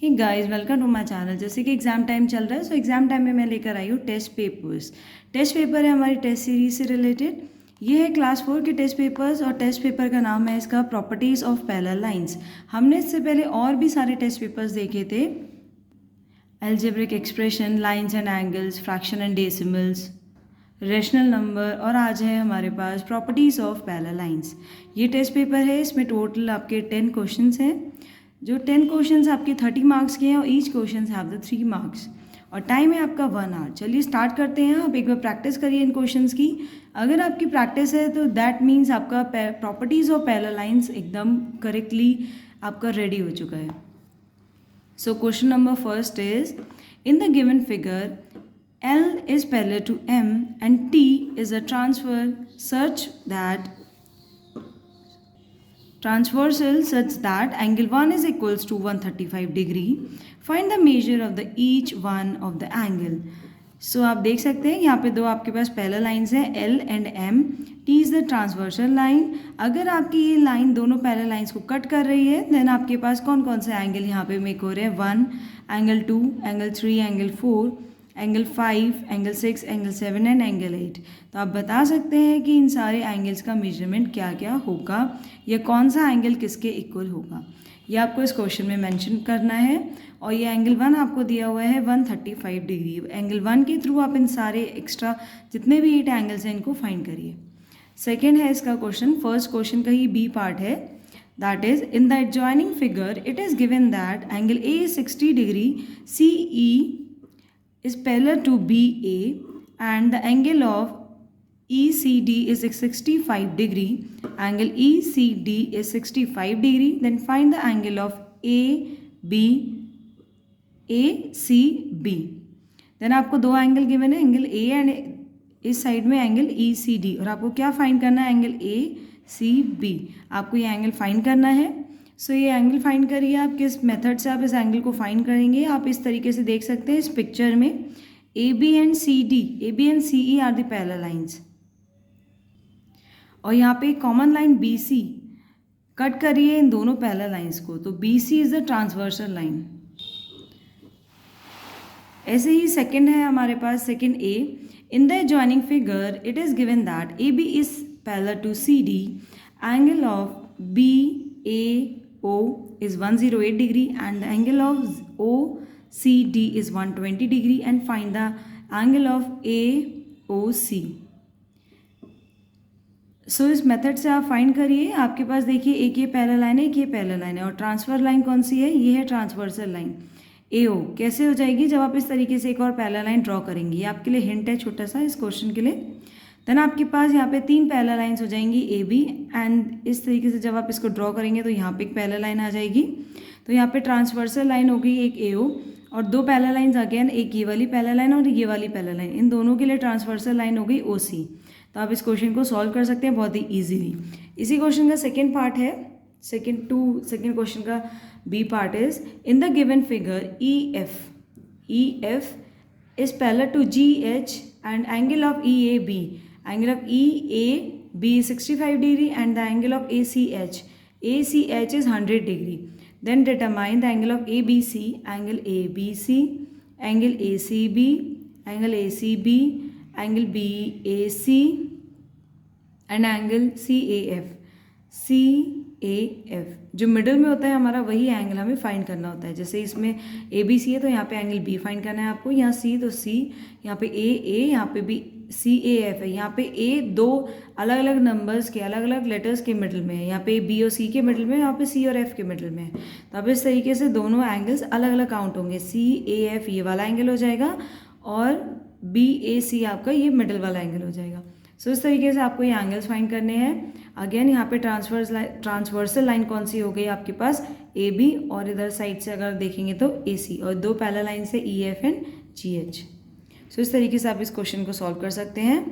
Hey guys, welcome to my channel. जैसे कि exam time चल रहा है, सो एग्ज़ाम टाइम में मैं लेकर आई हूँ टेस्ट पेपर्स। टेस्ट पेपर है हमारी टेस्ट सीरीज से रिलेटेड। ये है क्लास 4 के टेस्ट पेपर्स और टेस्ट पेपर का नाम है इसका प्रॉपर्टीज़ ऑफ पैरेलल लाइंस। हमने इससे पहले और भी सारे टेस्ट पेपर्स देखे थे, algebraic expression, lines and angles, fraction and decimals, rational number, और आज है हमारे पास प्रॉपर्टीज़ ऑफ पैरेलल लाइंस। ये टेस्ट पेपर है, इसमें टोटल आपके 10 क्वेश्चंस हैं। जो 10 क्वेश्चंस आपके 30 मार्क्स के हैं और each question have the 3 marks, और टाइम है आपका 1 आवर। चलिए स्टार्ट करते हैं। आप एक बार प्रैक्टिस करिए इन क्वेश्चंस की। अगर आपकी प्रैक्टिस है तो दैट मीन्स आपका प्रॉपर्टीज़ ऑफ पैरेलल लाइंस एकदम करेक्टली आपका रेडी हो चुका है। So question number first is, in the given figure L is parallel to M and T is a transversal such that angle 1 is equals to 135 degree. Find the measure of the each one of the angle. So आप देख सकते हैं यहाँ पे दो आपके पास parallel lines हैं, L and M. T is the transversal line. अगर आपकी ये लाइन दोनों पैरेलल लाइंस को कट कर रही है, देन आपके पास कौन कौन से एंगल यहाँ पे मेक हो रहे हैं? 1, angle 2, angle 3, angle 4, angle 5, angle 6, angle 7 and angle 8। तो आप बता सकते हैं कि इन सारे एंगल्स का मेजरमेंट क्या क्या होगा या कौन सा एंगल किसके इक्वल होगा, ये आपको इस क्वेश्चन में मेंशन करना है। और ये एंगल 1 आपको दिया हुआ है 135 डिग्री। एंगल 1 के थ्रू आप इन सारे एक्स्ट्रा जितने भी 8 एंगल्स हैं इनको फाइंड करिए। सेकेंड है इसका क्वेश्चन, फर्स्ट क्वेश्चन का ही बी पार्ट है, that is in the adjoining figure it is given that angle A is 60 degree, C E is parallel to BA and the angle of ECD is 65 degree. Angle ECD is 65 degree. Then find the angle of ACB. Then आपको दो angle given है, angle A and इस side में angle ECD, और आपको क्या find करना है? Angle ACB। आपको ये एंगल फाइंड करना है। सो ये एंगल फाइंड करिए। आप किस मेथड से आप इस एंगल को फाइंड करेंगे? आप इस तरीके से देख सकते हैं इस पिक्चर में, AB and CE are the parallel lines, और यहाँ पे एक कॉमन लाइन BC कट करिए इन दोनों पैरेलल लाइंस को, तो BC is the transversal line. ऐसे ही सेकंड है हमारे पास, second A, in the adjoining figure it is given that AB is parallel to CD, angle of BAO is 108 degree and the angle of OCD is 120 degree, and find the angle of AOC. सो इस method से आप find करिए। आपके पास देखिए एक ये parallel line है, एक ये पैरेलल लाइन है, और ट्रांसफर लाइन कौन सी है? ये है ट्रांसवर्सल लाइन AO। कैसे हो जाएगी? जब आप इस तरीके से एक और पैरेलल लाइन ड्रॉ करेंगी। ये आपके लिए हिंट है छोटा सा इस क्वेश्चन के लिए। देन आपके पास यहाँ पे 3 पैरेलल लाइंस हो जाएंगी AB, एंड इस तरीके से जब आप इसको ड्रॉ करेंगे तो यहाँ पे एक पैरेलल लाइन आ जाएगी। तो यहाँ पे ट्रांसवर्सल लाइन हो गई एक AO, और दो पैरेलल लाइंस अगेन, एक ये वाली पैरेलल लाइन और ये वाली पैरेलल लाइन, इन दोनों के लिए ट्रांसवर्सल लाइन हो गई OC। तो आप इस क्वेश्चन को सॉल्व कर सकते हैं बहुत ही ईजीली। इसी क्वेश्चन का सेकेंड पार्ट है, सेकेंड क्वेश्चन का B part is, in the given figure EF is parallel to GH and angle of EAB. Angle of EAB is 65 degree and the angle of ACH is 100 degree. Then determine the angle of ABC, angle ABC, angle ACB, angle ACB, angle BAC and angle CAF. जो middle में होता है हमारा वही angle हमें find करना होता है। जैसे इसमें ABC है तो यहाँ पे एंगल B फाइंड करना है आपको, यहाँ C तो C, यहाँ पे A, यहाँ पे भी CAF है। यहाँ पे A दो अलग अलग नंबर्स के, अलग अलग लेटर्स के मिडल में है, यहाँ पे B और C के मिडल में, यहाँ पे C और F के मिडल में है। तो अब इस तरीके से दोनों एंगल्स अलग अलग काउंट होंगे। CAF ये वाला एंगल हो जाएगा और BAC आपका ये मिडल वाला एंगल हो जाएगा। सो इस तरीके से आपको ये एंगल्स फाइंड करने हैं। अगेन यहाँ पे ट्रांसवर्सल लाइन कौन सी हो गई आपके पास? AB, और इधर साइड से अगर देखेंगे तो AC, और दो पैरेलल लाइन से EF एंड GH। सो इस तरीके से आप इस क्वेश्चन को सॉल्व कर सकते हैं।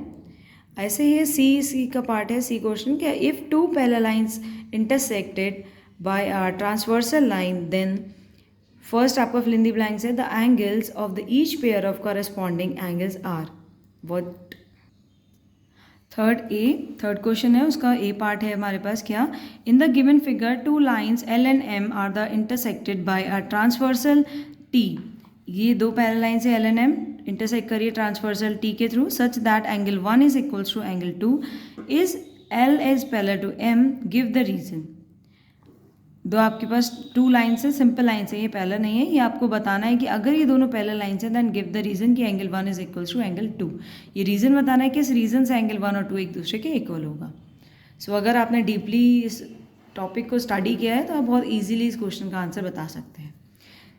ऐसे ही सी का पार्ट है, सी क्वेश्चन क्या, if two parallel lines intersected by a transversal line then first आपका फिल इन द ब्लैंक्स है, the angles of the each pair of corresponding angles are what. Third question है, उसका A part है हमारे पास क्या, in the given figure two lines L and M are the intersected by a transversal T. ये दो parallel lines है L and M, intersect करिए ट्रांसवर्सल टी के थ्रू, such that angle 1 is equals to angle 2 is L is parallel to M, give the reason. दो आपके पास two lines है, सिंपल लाइन्स है, ये पैरेलल नहीं है, ये आपको बताना है कि अगर ये दोनों पैरेलल लाइन्स है देन गिव द रीजन कि angle 1 is equals to angle 2। ये रीजन बताना है कि इस रीजन से एंगल 1 और 2 एक दूसरे के इक्वल होगा। सो अगर आपने डीपली इस टॉपिक को स्टडी किया है तो आप बहुत ईजिली इस क्वेश्चन का आंसर बता सकते हैं।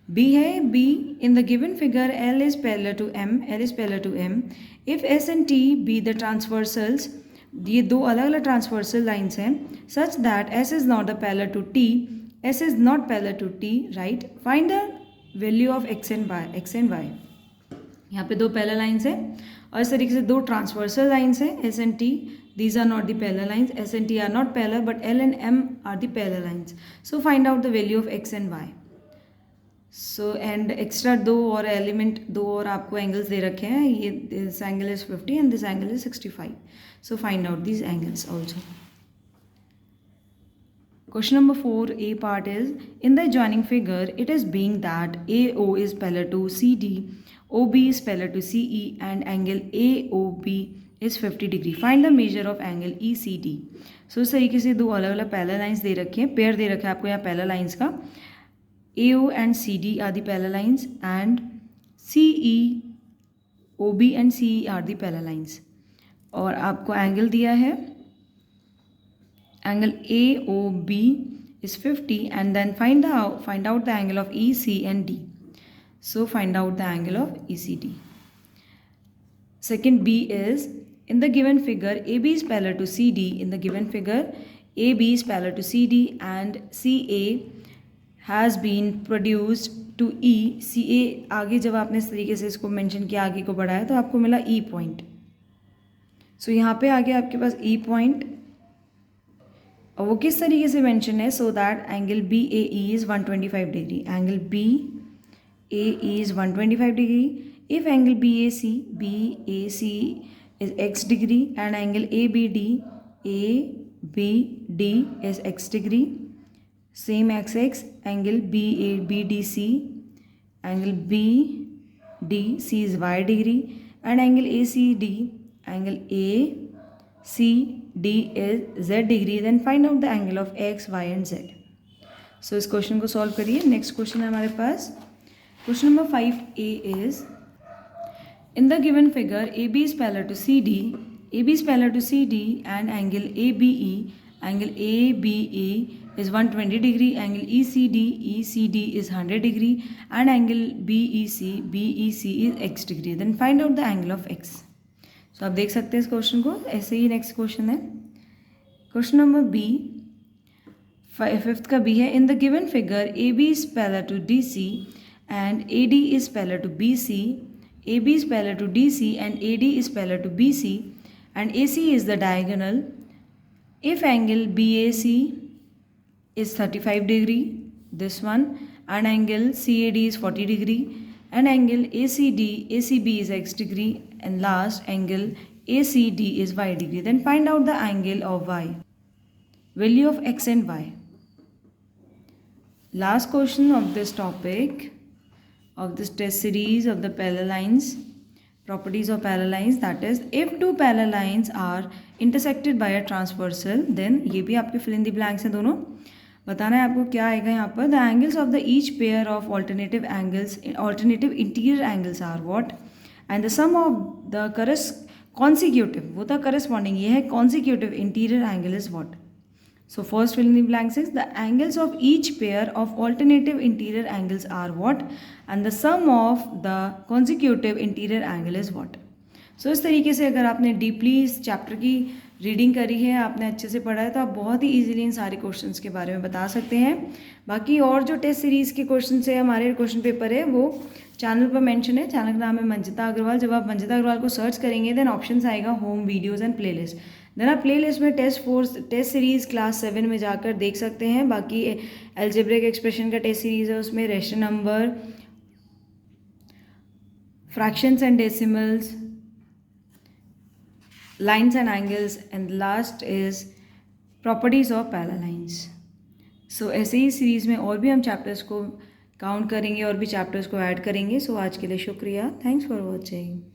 बी है, B in the given figure L is parallel to M, L is parallel to M, if S and T be the transversals, ये दो अलग अलग ट्रांसवर्सल लाइन्स हैं, such that S is not the parallel to T, S is not parallel to T, right, find the value of X and Y. यहाँ पे दो parallel lines हैं और इस तरीके से दो ट्रांसवर्सल लाइन्स हैं S and T, these are not the parallel lines, s and t are not parallel but l and m are the parallel lines, so find out the value of x and y। so and extra दो और element, दो और आपको angles दे रखे हैं, ये this angle is 50 and this angle is 65, so find out these angles also। Question number 4, A part is, in the adjoining figure it is being that AO is parallel to CD, OB is parallel to CE and angle AOB is 50 degree, find the measure of angle ECD। so इस तरीके से दो अलग अलग parallel lines दे रखी हैं, pair दे रखा है आपको यहाँ पैरेलल लाइंस का, AO and CD are the parallel lines and CE, OB and CE are the parallel lines, और आपको एंगल दिया है, angle AOB is 50 and then find out the angle of EC and D, so find out the angle of ECD। Second, B is, in the given figure AB is parallel to CD, in the given figure AB is parallel to CD and CA has been produced to E, CA आगे जब आपने इस तरीके से इसको mention किया, आगे को बढ़ाया तो आपको मिला E पॉइंट। सो यहाँ पे आगे आपके पास E पॉइंट, और वो किस तरीके से मेंशन है, so that angle BAE is 125 degree, angle BAE is 125 degree, if angle BAC is x degree and angle ABD is x degree, same x, angle BDC, angle BDC is y degree and angle ACD is z degree, then find out the angle of x, y and z। so इस question को solve करिए। Next question है हमारे पास, question number 5A is, in the given figure AB is parallel to CD, AB is parallel to CD and angle ABE is 120 degree, angle ECD is 100 degree and angle BEC is x degree, then find out the angle of x। so आप देख सकते हैं इस question को। ऐसे ही next question है, question number B, fifth का B है, in the given figure AB is parallel to DC and AD is parallel to BC, AB is parallel to DC and AD is parallel to BC and AC is the diagonal, if angle BAC is 35 degree, this one, and angle CAD is 40 degree and angle ACB is x degree and last angle ACD is y degree, then find out the angle of y, value of x and y। last question of this topic of this test series of the parallel lines, properties of parallel lines, that is, if two parallel lines are intersected by a transversal, then ये भी आपके fill in the blanks हैं दोनों, बताना है आपको क्या आएगा यहाँ पर, the angles of the each pair of alternative interior angles are what and the sum of the consecutive, वो था corresponding, ये है consecutive interior angle is what। so first fill in the blanks is, the angles of each pair of alternative interior angles are what and the sum of the consecutive interior angle is what। so इस तरीके से अगर आपने deeply इस chapter की reading करी है, आपने अच्छे से पढ़ा है, तो आप बहुत ही इजीली इन सारे क्वेश्चंस के बारे में बता सकते हैं। बाकी और जो टेस्ट सीरीज़ के क्वेश्चन है, हमारे क्वेश्चन पेपर है, वो चैनल पर मेंशन है। चैनल का नाम है मंजिता अग्रवाल। जब आप मंजिता अग्रवाल को सर्च करेंगे देन ऑप्शन आएगा home videos and playlist, then आप प्लेलिस्ट में टेस्ट सीरीज़ क्लास 7 में जाकर देख सकते हैं। बाकी एल्जेब्रिक एक्सप्रेशन का टेस्ट सीरीज़ है, उसमें rational number, fractions and decimals, lines and angles, and last is properties of parallel lines. सो ऐसे ही सीरीज़ में और भी हम चैप्टर्स को काउंट करेंगे और भी चैप्टर्स को ऐड करेंगे. सो आज के लिए शुक्रिया. Thanks for watching.